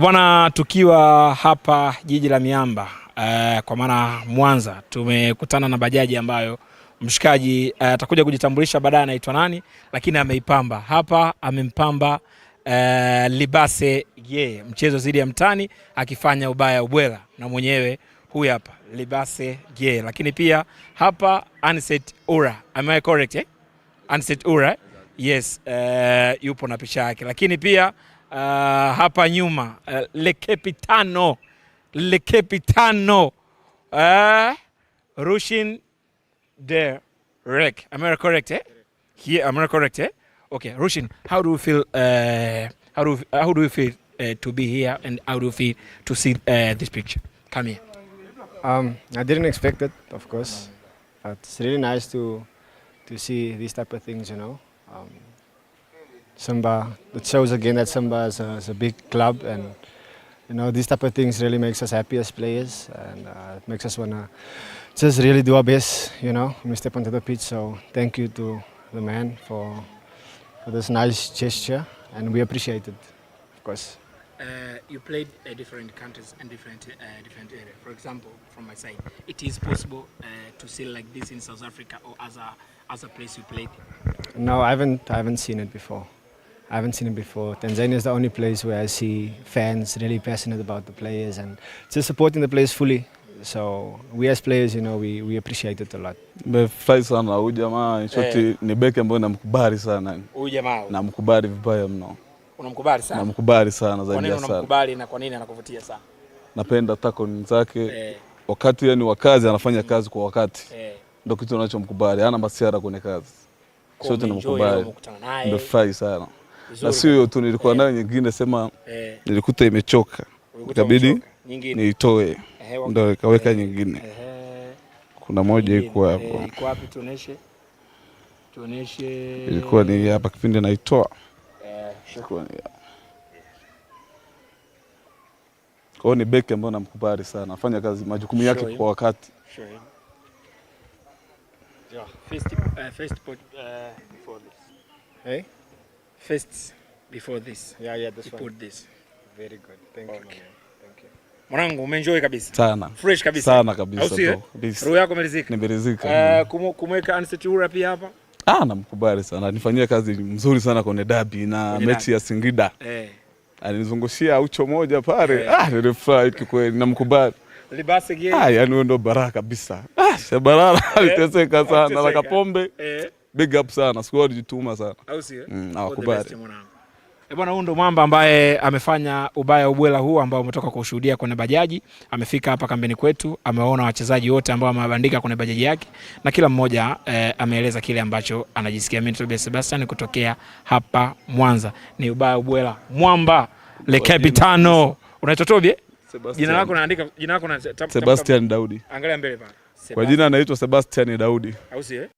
Bwana, tukiwa hapa jiji la miamba kwa maana Mwanza, tumekutana na bajaji ambayo mshikaji atakuja kujitambulisha baadaye anaitwa nani, lakini ameipamba hapa, amempamba Libase Gye, mchezo zidi ya mtani akifanya ubaya ubwela, na mwenyewe huyu hapa Libase Gye. Lakini pia hapa Anicet Ura, am I correct Anicet Ura, yes, yupo na picha yake. Lakini pia hapa nyuma Le Capitano Rushin Derek, am I correct here, am I correct Okay, Rushin, how do you feel how do you feel to be here, and how do you feel to see this picture? Come here. I didn't expect it, of course, but it's really nice to see these type of things, you know. Samba, it shows again that Samba is a big club, and you know, these type of things really makes us happy as players, and it makes us wanna just really do our best, you know, when we step onto the pitch. So thank you to the man for this nice gesture, and we appreciate it, of course. You played different countries and different areas. For example, from my side, it is possible to see like this in South Africa or other place you played? No, I haven't seen it before. Tanzania is the only place where I see fans really passionate about the players and just supporting the players fully. So we as players, you know, we appreciate it a lot. Nimefurahi sana huyu jamaa, shoti ni beki ambaye namkubali sana. Huyu jamaa namkubali vibaya mno. Unamkubali sana? Namkubali sana zaidi sana. Kwa nini unamkubali na kwa nini anakuvutia sana? Napenda tackle zake. Wakati yani wakazi anafanya kazi kwa wakati. Ndio kitu ninachomkubali. Hana masiara kwenye kazi. Shoti namkubali. Nimefurahi sana. Na sio tu nilikuwa nayo nyingine sema nilikuta imechoka. Ikabidi niitoe. Ndio ikaweka nyingine. Kuna moja iko hapo. Iko wapi tuoneshe? Ilikuwa ni hapa kipindi naitoa. Kwa ni beki ambaye namkubali sana. Afanya kazi majukumu yake kwa wakati. Yeah, first before this. Hey? First before this. Yeah, this one. Put this. Very good. Thank you, man. Thank you. Mwanangu, umeenjoy kabisa? Sana. Fresh kabisa. Sana kabisa. Roho yako imeridhika? Nimeridhika. Kumweka Anicet Ura pia hapa? Namkubali sana. Nifanyia kazi mzuri sana kwenye derby na mechi ya Singida. Alinizungushia ucho moja pale. Nilifurahi kweli, namkubali. Libase Gye. Yani wewe ndo baraka kabisa. Shabalala aliteseka sana na Kapombe. Big up sana. Squad jituma sana. Au sio? Nakubali. Bwana, huyu ndo mwamba ambaye amefanya ubaya ubwela huu ambao umetoka kushuhudia kwenye bajaji. Amefika hapa kambeni kwetu, ameona wachezaji wote ambao wamebandika kwenye bajaji yake, na kila mmoja ameeleza kile ambacho anajisikia. Mimi Tobias Sebastian kutokea hapa Mwanza. Ni ubaya ubwela. Mwamba Le Capitano. Unaitwa Tobi? Jina lako naandika, jina lako na Sebastian Daudi. Angalia mbele pale. Kwa jina anaitwa Sebastian Daudi. Au sio?